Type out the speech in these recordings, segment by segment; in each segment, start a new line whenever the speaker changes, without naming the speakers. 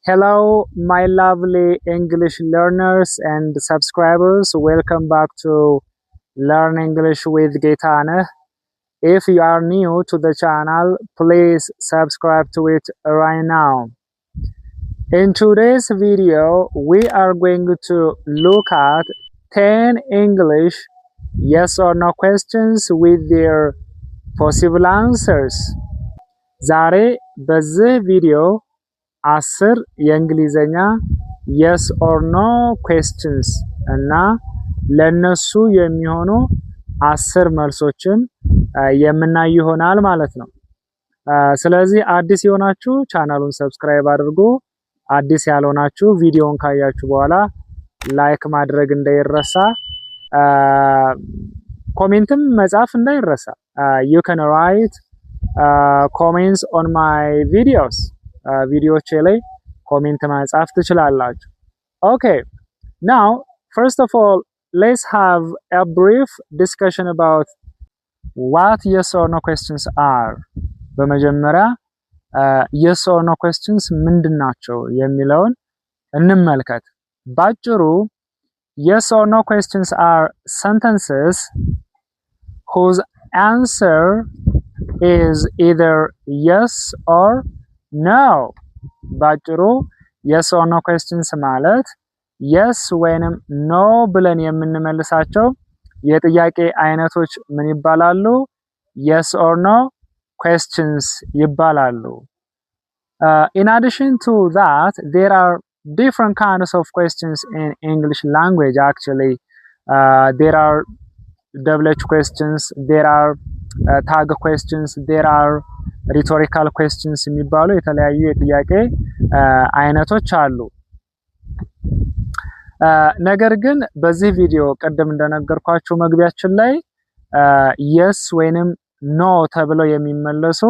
Hello, my lovely English learners and subscribers. Welcome back to Learn English with Gaetane. If you are new to the channel, please subscribe to it right now. In today's video, we are going to look at 10 English yes or no questions with their possible answers. ዛሬ በዚህ ቪዲዮ 10 የእንግሊዘኛ yes or no questions እና ለነሱ የሚሆኑ 10 መልሶችን የምናይ ይሆናል ማለት ነው። ስለዚህ አዲስ የሆናችሁ ቻናሉን ሰብስክራይብ አድርጉ። አዲስ ያልሆናችሁ ቪዲዮውን ካያችሁ በኋላ ላይክ ማድረግ እንዳይረሳ፣ ኮሜንትም መጻፍ እንዳይረሳ። you can write comments on my videos. ቪዲዮቼ ላይ ኮሜንት መጻፍ ትችላላችሁ። Okay, now first of all, let's have a brief discussion about what yes or no questions are. በመጀመሪያ yes or no questions ምንድናቸው የሚለውን እንመልከት። ባጭሩ yes or no questions are sentences whose answer is either yes or no. ባጭሩ yes or no questions ማለት yes ወይንም no ብለን የምንመልሳቸው የጥያቄ አይነቶች ምን ይባላሉ? yes or no questions ይባላሉ። In addition to that, there are different kinds of questions in English language actually. There are double-edged questions, there are tag questions, there are rhetorical questions የሚባሉ የተለያዩ የጥያቄ አይነቶች አሉ። ነገር ግን በዚህ ቪዲዮ ቀደም እንደነገርኳችሁ መግቢያችን ላይ yes ወይንም no ተብለው የሚመለሱ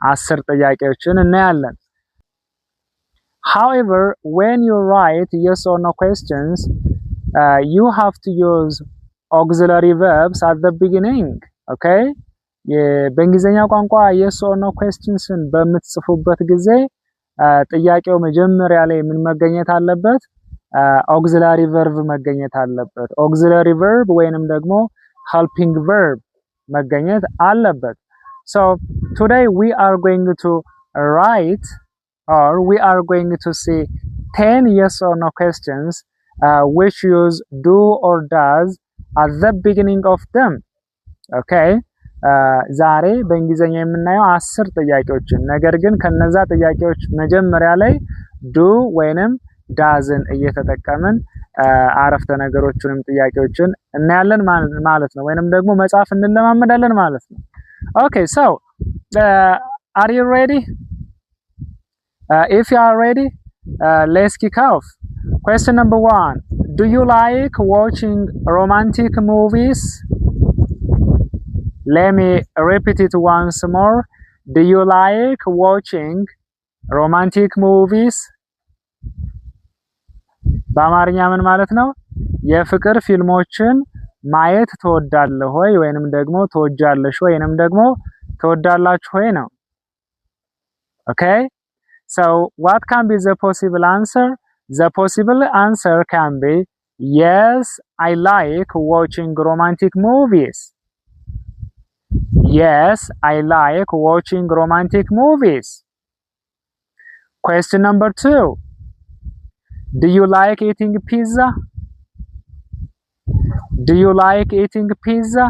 10 ጥያቄዎችን እናያለን። However, when you write yes or no questions, you have to use auxiliary verbs at the beginning. Okay? በእንግሊዘኛ ቋንቋ yes or no questionsን በምትጽፉበት ጊዜ ጥያቄው መጀመሪያ ላይ ምን መገኘት አለበት? auxiliary verb መገኘት አለበት። auxiliary verb ወይንም ደግሞ helping verb መገኘት አለበት። So today we are going to write, or we are going to see 10 yes or no questions which use do or does at the beginning of them. Okay? ዛሬ በእንግሊዘኛ የምናየው 10 ጥያቄዎችን፣ ነገር ግን ከነዛ ጥያቄዎች መጀመሪያ ላይ do ወይንም doesን እየተጠቀምን አረፍተ ነገሮችንም ጥያቄዎችን እናያለን ማለት ነው። ወይንም ደግሞ መጻፍ እንለማመዳለን ማለት ነው። Okay, so are you ready? If you are ready, let's kick off. Question number 1. Do you like watching romantic movies? Let me repeat it once more. Do you like watching romantic movies? በአማርኛ ምን ማለት ነው? የፍቅር ፊልሞችን ማየት ትወዳለህ ወይ ወይንም ደግሞ ትወጃለሽ ወይንም ደግሞ ትወዳላችሁ ወይ ነው። Okay? So what can be the possible answer? The possible answer can be yes, I like watching romantic movies. Yes, I like watching romantic movies. Question number 2. Do you like eating pizza? Do you like eating pizza?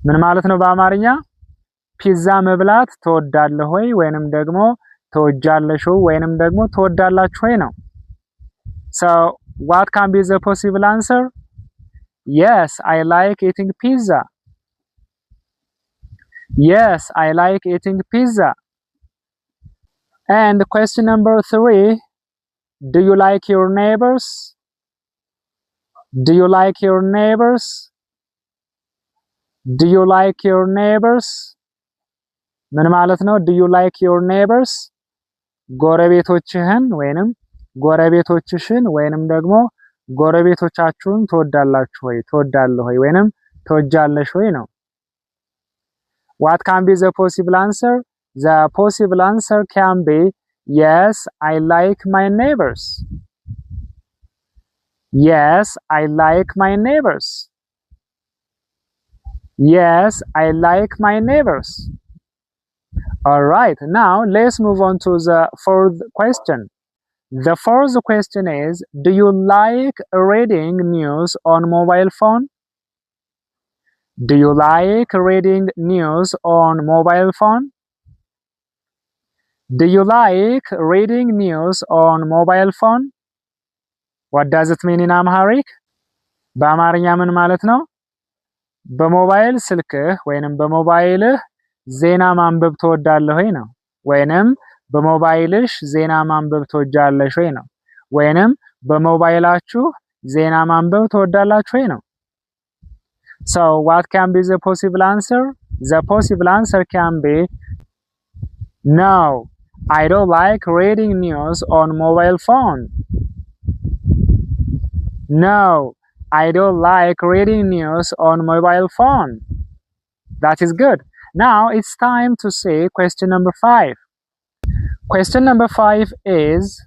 ምን ማለት ነው በአማርኛ? ፒዛ መብላት ትወዳለህ ወይ ወይንም ደግሞ ትወጃለሽ ወይንም ደግሞ ትወዳላችሁ ወይ ነው። So what can be the possible answer? Yes, I like eating pizza. Yes, I like eating pizza. And question number 3. Do you like your neighbors? Do you like your neighbors? Do you like your neighbors? ምን ማለት ነው? Do you like your neighbors? ጎረቤቶችህን ወይንም ጎረቤቶችሽን ወይንም ደግሞ ጎረቤቶቻችሁን ትወዳላችሁ ወይ ትወዳለህ ወይ ወይንም ትወጃለሽ ወይ ነው። What can be the possible answer? the possible answer can be yes, I like my neighbors. Yes, I like my neighbors. Yes, I like my neighbors. Alright, now let's move on to the fourth question. The fourth question is, do you like reading news on mobile phone? Do you like reading news on mobile phone? Do you like reading news on mobile phone? What does it mean in Amharic? በአማርኛ ምን ማለት ነው? በሞባይል ስልክህ ወይንም በሞባይልህ ዜና ማንበብ ትወዳለህ ወይ ነው? ወይንም በሞባይልሽ ዜና ማንበብ ትወጃለሽ ወይ ነው? ወይንም በሞባይላችሁ ዜና ማንበብ ትወዳላችሁ ወይ ነው? So what can be the possible answer? The possible answer can be no, I don't like reading news on mobile phone. No, I don't like reading news on mobile phone. That is good. Now it's time to see question number 5. Question number 5 is,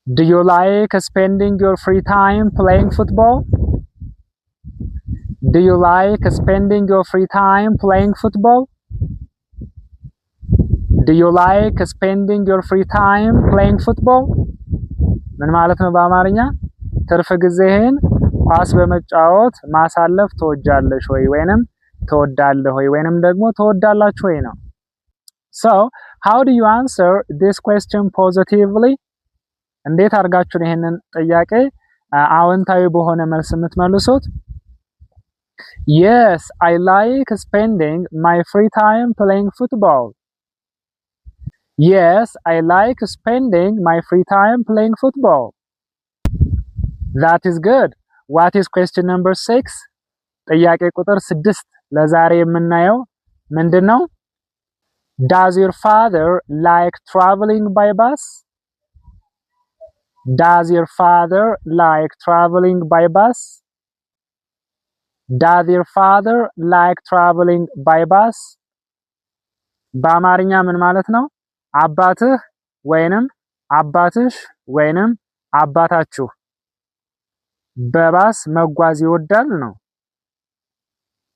do you like spending your free time playing football? Do you like spending your free time playing football? Do you like spending your free time playing football? ምን ማለት ነው በአማርኛ? ትርፍ ጊዜህን ኳስ በመጫወት ማሳለፍ ትወጃለሽ ወይ ወይንም ትወዳለህ ወይ ወይንም ደግሞ ትወዳላችሁ ወይ ነው? So, how do you answer this question positively? እንዴት አድርጋችሁ ይሄንን ጥያቄ አዎንታዊ በሆነ መልስ የምትመልሱት? Yes, I like spending my free time playing football. Yes, I like spending my free time playing football. That is good. What is question number 6? ጥያቄ ቁጥር 6 ለዛሬ የምናየው ምንድነው? Does your father like traveling by bus? Does your father like traveling by bus? Does your father like traveling by bus? በአማርኛ ምን ማለት ነው? አባትህ ወይንም አባትሽ ወይንም አባታችሁ በባስ መጓዝ ይወዳል ነው?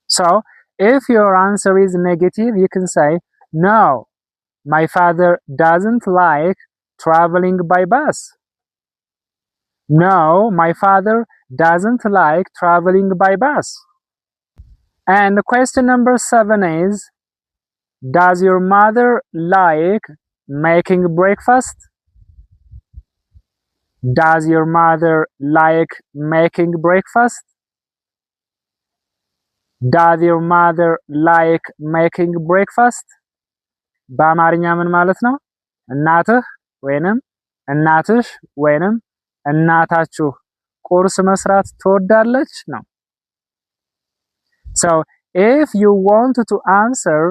So, if your answer is negative, you can say, no, my father doesn't like traveling by bus. No, my father doesn't like traveling by bus. And question number 7 is, does your mother like making breakfast? Does your mother like making breakfast? Does your mother like making breakfast? በአማርኛ ምን ማለት ነው? እናትህ ወይንም እናትሽ ወይንም እናታችሁ ቁርስ መስራት ትወዳለች ነው? So, if you want to answer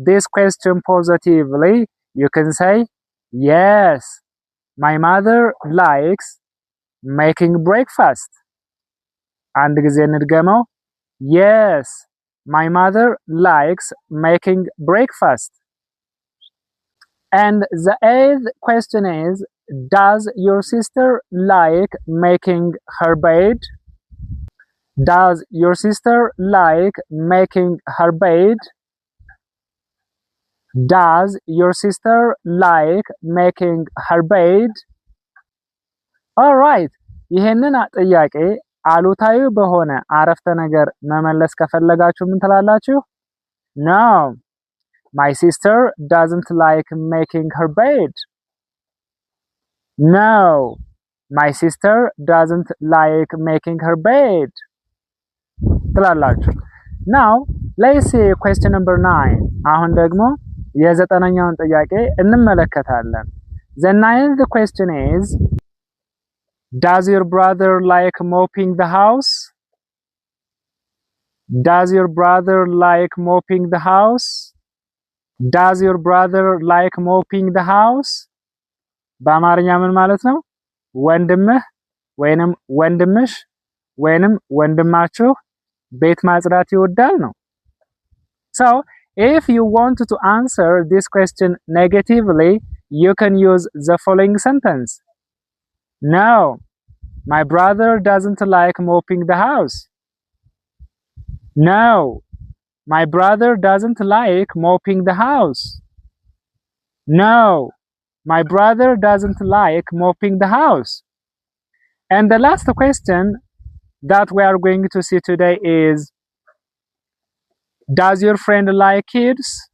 this question positively, you can say, yes, my mother likes making breakfast. አንድ ጊዜ እንድገመው. Yes, my mother likes making breakfast. And the 8th question is, does your sister like making her bed? Does your sister like making her bed? Does your sister like making her bed? All right. ይሄንን ጥያቄ አሉታዊ በሆነ አረፍተ ነገር መመለስ ከፈለጋችሁ ምን ትላላችሁ? No, my sister doesn't like making her bed. No, my sister doesn't like making her bed. ትላላችሁ። Now, let's see question number 9. አሁን ደግሞ የዘጠነኛውን ጥያቄ እንመለከታለን። The 9th question is, does your brother like mopping the house? Does your brother like mopping the house? Does your brother like mopping the house? በአማርኛ ምን ማለት ነው? ወንድምህ ወይንም ወንድምሽ ወይንም ወንድማችሁ ቤት ማጽዳት ይወዳል ነው? So, if you want to answer this question negatively, you can use the following sentence. No, my brother doesn't like mopping the house. No, my brother doesn't like mopping the house. No, my brother doesn't like mopping the house. And the last question that we are going to see today is, does your friend like kids?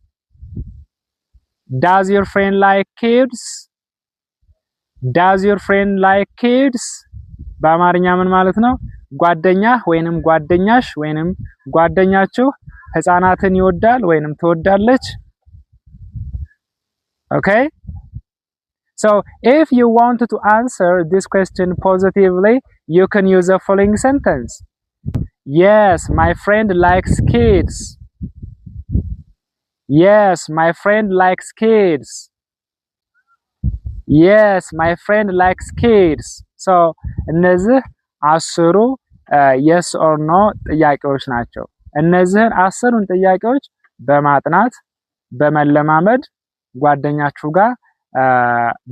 Does your friend like kids? Does your friend like kids? በአማርኛ ምን ማለት ነው? ጓደኛህ ወይንም ጓደኛሽ ወይንም ጓደኛችሁ ህፃናትን ይወዳል ወይንም ትወዳለች? Okay? So if you want to answer this question positively, you can use the following sentence. Yes, my friend likes kids. Yes, my friend likes kids. Yes, my friend likes kids. So እነዚህ 10 yes or no ጥያቄዎች ናቸው። እነዚህን 10ን ጥያቄዎች በማጥናት በመለማመድ ጓደኛችሁ ጋር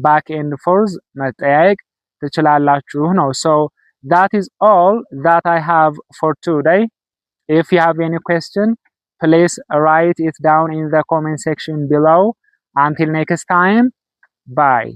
back and forth መጠያየቅ ትችላላችሁ ነው። So that is all that I have for today. If you have any question, please write it down in the comment section below. Until next time, bye.